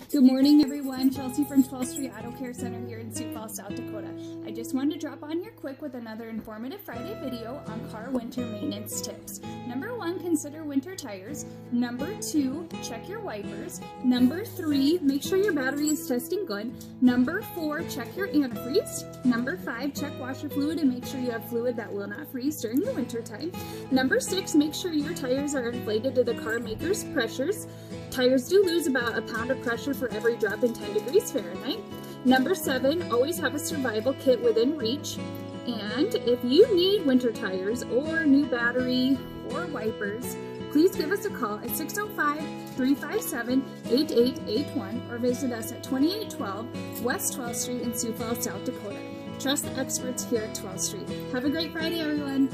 Good morning, everyone. Chelsea from 12th Street Auto Care Center here in Sioux Falls, South Dakota. I just wanted to drop on here quick with another informative Friday video on car winter maintenance tips. Number 1, consider winter tires. Number 2, check your wipers. Number 3, make sure your battery is testing good. Number 4, check your antifreeze. Number 5, check washer fluid and make sure you have fluid that will not freeze during the winter time. Number 6, make sure your tires are inflated to the car maker's pressures. Tires do lose about a pound of pressure for every drop in 10 degrees Fahrenheit. Number 7, always have a survival kit within reach. And if you need winter tires or new battery or wipers, please give us a call at 605-357-8881 or visit us at 2812 West 12th Street in Sioux Falls, South Dakota. Trust the experts here at 12th Street. Have a great Friday, everyone.